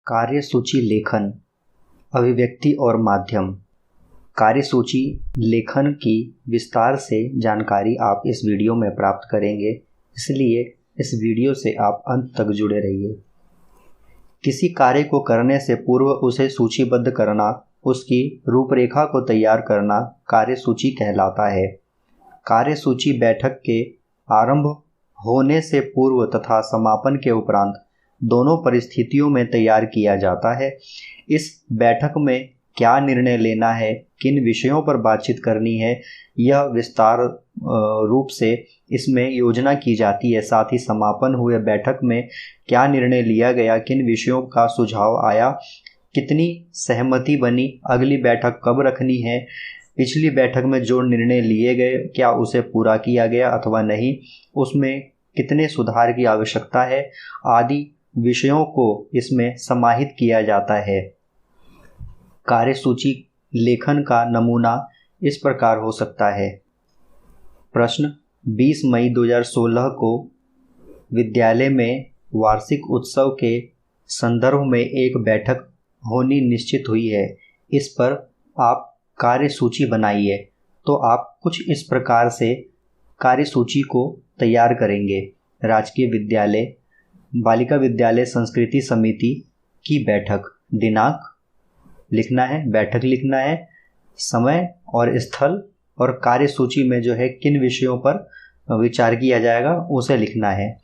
कार्यसूची लेखन, अभिव्यक्ति और माध्यम। कार्यसूची लेखन की विस्तार से जानकारी आप इस वीडियो में प्राप्त करेंगे, इसलिए इस वीडियो से आप अंत तक जुड़े रहिए। किसी कार्य को करने से पूर्व उसे सूचीबद्ध करना, उसकी रूपरेखा को तैयार करना कार्यसूची कहलाता है। कार्यसूची बैठक के आरंभ होने से पूर्व तथा समापन के उपरांत दोनों परिस्थितियों में तैयार किया जाता है। इस बैठक में क्या निर्णय लेना है, किन विषयों पर बातचीत करनी है, यह विस्तार रूप से इसमें योजना की जाती है। साथ ही समापन हुए बैठक में क्या निर्णय लिया गया, किन विषयों का सुझाव आया, कितनी सहमति बनी, अगली बैठक कब रखनी है, पिछली बैठक में जो निर्णय लिए गए क्या उसे पूरा किया गया अथवा नहीं, उसमें कितने सुधार की आवश्यकता है, आदि विषयों को इसमें समाहित किया जाता है। कार्यसूची लेखन का नमूना इस प्रकार हो सकता है। प्रश्न: 20 मई 2016 को विद्यालय में वार्षिक उत्सव के संदर्भ में एक बैठक होनी निश्चित हुई है। इस पर आप कार्यसूची बनाइए। तो आप कुछ इस प्रकार से कार्यसूची को तैयार करेंगे। राजकीय विद्यालय बालिका विद्यालय संस्कृति समिति की बैठक, दिनांक लिखना है, बैठक लिखना है, समय और स्थल, और कार्यसूची में जो है किन विषयों पर विचार किया जाएगा उसे लिखना है।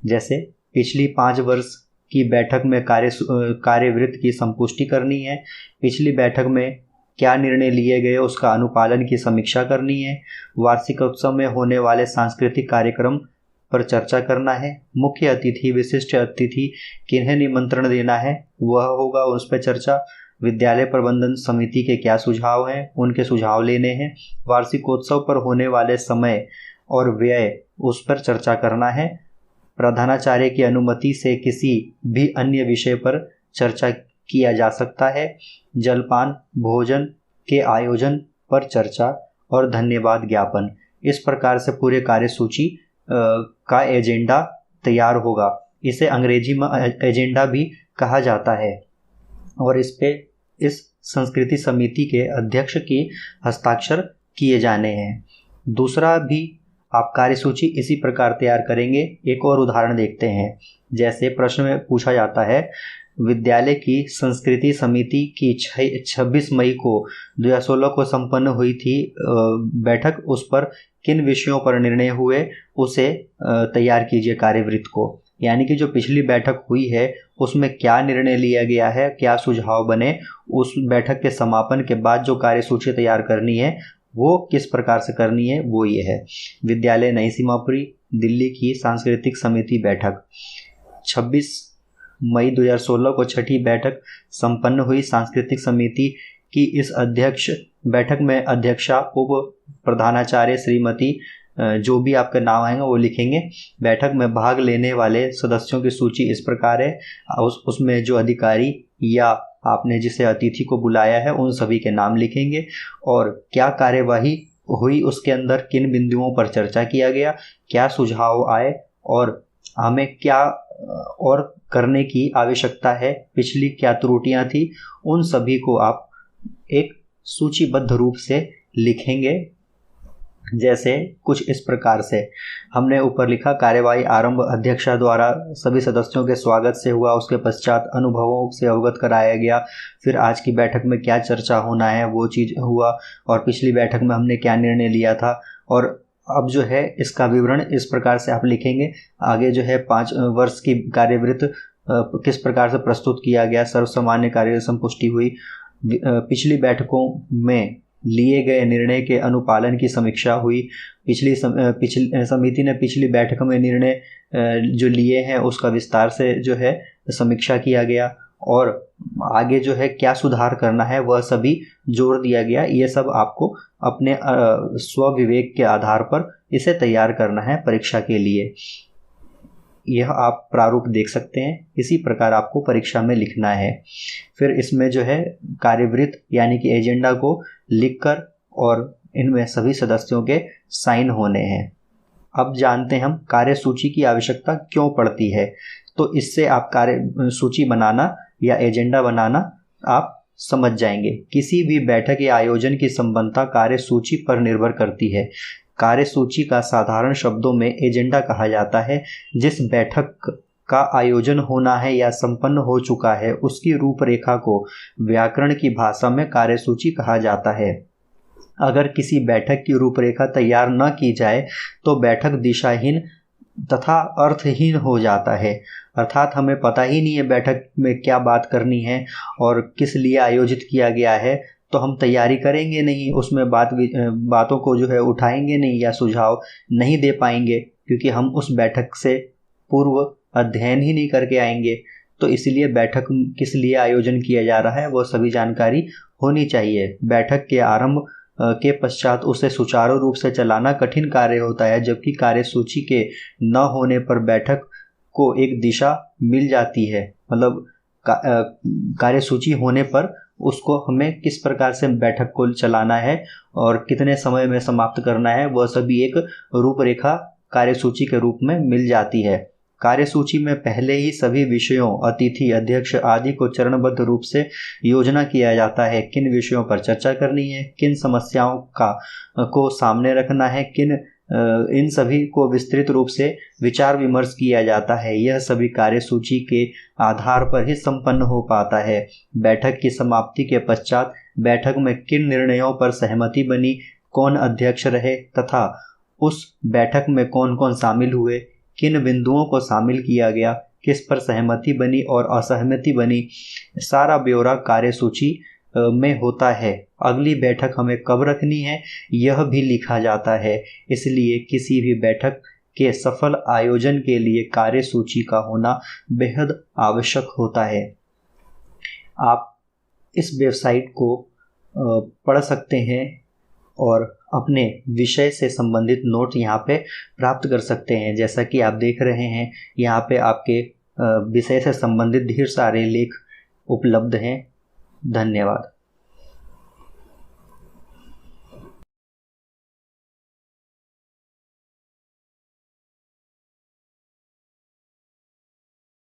जैसे पिछली 5 वर्ष की बैठक में कार्यवृत्त की संपुष्टि करनी है, पिछली बैठक में क्या निर्णय लिए गए उसका अनुपालन की समीक्षा करनी है, वार्षिक उत्सव में होने वाले सांस्कृतिक कार्यक्रम पर चर्चा करना है, मुख्य अतिथि विशिष्ट अतिथि किन्हें निमंत्रण देना है वह होगा, उस पर चर्चा, विद्यालय प्रबंधन समिति के क्या सुझाव हैं उनके सुझाव लेने हैं, वार्षिकोत्सव पर होने वाले समय और व्यय उस पर चर्चा करना है, प्रधानाचार्य की अनुमति से किसी भी अन्य विषय पर चर्चा किया जा सकता है, जलपान भोजन के आयोजन पर चर्चा और धन्यवाद ज्ञापन। इस प्रकार से पूरे कार्यसूची का एजेंडा तैयार होगा। इसे अंग्रेजी में एजेंडा भी कहा जाता है और इस संस्कृति समिति के अध्यक्ष की हस्ताक्षर किए जाने हैं। दूसरा भी आप कार्यसूची इसी प्रकार तैयार करेंगे। एक और उदाहरण देखते हैं। जैसे प्रश्न में पूछा जाता है, विद्यालय की संस्कृति समिति की 26 मई को 2016 को संपन्न हुई थी बैठक, उस पर किन विषयों पर निर्णय हुए उसे तैयार कीजिए कार्यवृत्त को। यानी कि जो पिछली बैठक हुई है उसमें क्या निर्णय लिया गया है, क्या सुझाव बने, उस बैठक के समापन के बाद जो कार्यसूची तैयार करनी है वो किस प्रकार से करनी है वो ये है। विद्यालय नई सीमापुरी दिल्ली की सांस्कृतिक समिति बैठक, 26 मई 2016 को छठी बैठक संपन्न हुई सांस्कृतिक समिति की इस अध्यक्ष बैठक में अध्यक्षा, उप प्रधानाचार्य श्रीमती, जो भी आपका नाम आएगा वो लिखेंगे। बैठक में भाग लेने वाले सदस्यों की सूची इस प्रकार है। उसमें जो अधिकारी या आपने जिसे अतिथि को बुलाया है उन सभी के नाम लिखेंगे और क्या कार्यवाही हुई उसके अंदर किन बिंदुओं पर चर्चा किया गया, क्या सुझाव आए और हमें क्या और करने की आवश्यकता है, पिछली क्या त्रुटियां थी, उन सभी को आप एक सूचीबद्ध रूप से लिखेंगे। जैसे कुछ इस प्रकार से हमने ऊपर लिखा, कार्यवाही आरंभ अध्यक्षा द्वारा सभी सदस्यों के स्वागत से हुआ, उसके पश्चात अनुभवों से अवगत कराया गया, फिर आज की बैठक में क्या चर्चा होना है वो चीज़ हुआ, और पिछली बैठक में हमने क्या निर्णय लिया था। और अब जो है इसका विवरण इस प्रकार से आप लिखेंगे। आगे जो है 5 वर्ष की कार्यवृत्त किस प्रकार से प्रस्तुत किया गया, सर्वसामान्य कार्य संपुष्टि हुई, पिछली बैठकों में लिए गए निर्णय के अनुपालन की समीक्षा हुई, पिछली समिति ने पिछली बैठक में निर्णय जो लिए हैं उसका विस्तार से जो है समीक्षा किया गया, और आगे जो है क्या सुधार करना है वह सभी जोड़ दिया गया। ये सब आपको अपने स्व विवेक के आधार पर इसे तैयार करना है परीक्षा के लिए। यह आप प्रारूप देख सकते हैं, इसी प्रकार आपको परीक्षा में लिखना है। फिर इसमें जो है कार्यवृत्त यानी कि एजेंडा को लिखकर और इनमें सभी सदस्यों के साइन होने हैं। अब जानते हैं हम कार्यसूची की आवश्यकता क्यों पड़ती है। तो इससे आप कार्य सूची बनाना या एजेंडा बनाना आप समझ जाएंगे। किसी भी बैठक या आयोजन की संबद्धता कार्यसूची पर निर्भर करती है। कार्यसूची का साधारण शब्दों में एजेंडा कहा जाता है। जिस बैठक का आयोजन होना है या संपन्न हो चुका है उसकी रूपरेखा को व्याकरण की भाषा में कार्यसूची कहा जाता है। अगर किसी बैठक की रूपरेखा तैयार न की जाए तो बैठक दिशाहीन तथा अर्थहीन हो जाता है। अर्थात हमें पता ही नहीं है बैठक में क्या बात करनी है और किस लिए आयोजित किया गया है, तो हम तैयारी करेंगे नहीं, उसमें बातों को जो है उठाएंगे नहीं या सुझाव नहीं दे पाएंगे, क्योंकि हम उस बैठक से पूर्व अध्ययन ही नहीं करके आएंगे। तो इसलिए बैठक किस लिए आयोजन किया जा रहा है वो सभी जानकारी होनी चाहिए। बैठक के आरंभ के पश्चात उसे सुचारू रूप से चलाना कठिन कार्य होता है, जबकि कार्यसूची के न होने पर बैठक को एक दिशा मिल जाती है। मतलब कार्यसूची होने पर उसको हमें किस प्रकार से बैठक को चलाना है और कितने समय में समाप्त करना है, वह सभी एक रूपरेखा कार्यसूची के रूप में मिल जाती है। कार्यसूची में पहले ही सभी विषयों, अतिथि, अध्यक्ष आदि को चरणबद्ध रूप से योजना किया जाता है। किन विषयों पर चर्चा करनी है, किन समस्याओं को सामने रखना है, इन सभी को विस्तृत रूप से विचार विमर्श किया जाता है। यह सभी कार्यसूची के आधार पर ही संपन्न हो पाता है। बैठक की समाप्ति के पश्चात बैठक में किन निर्णयों पर सहमति बनी, कौन अध्यक्ष रहे तथा उस बैठक में कौन कौन शामिल हुए, किन बिंदुओं को शामिल किया गया, किस पर सहमति बनी और असहमति बनी, सारा ब्यौरा कार्यसूची में होता है। अगली बैठक हमें कब रखनी है यह भी लिखा जाता है। इसलिए किसी भी बैठक के सफल आयोजन के लिए कार्यसूची का होना बेहद आवश्यक होता है। आप इस वेबसाइट को पढ़ सकते हैं और अपने विषय से संबंधित नोट यहाँ पे प्राप्त कर सकते हैं। जैसा कि आप देख रहे हैं यहाँ पे आपके विषय से संबंधित ढेर सारे लेख उपलब्ध हैं। धन्यवाद।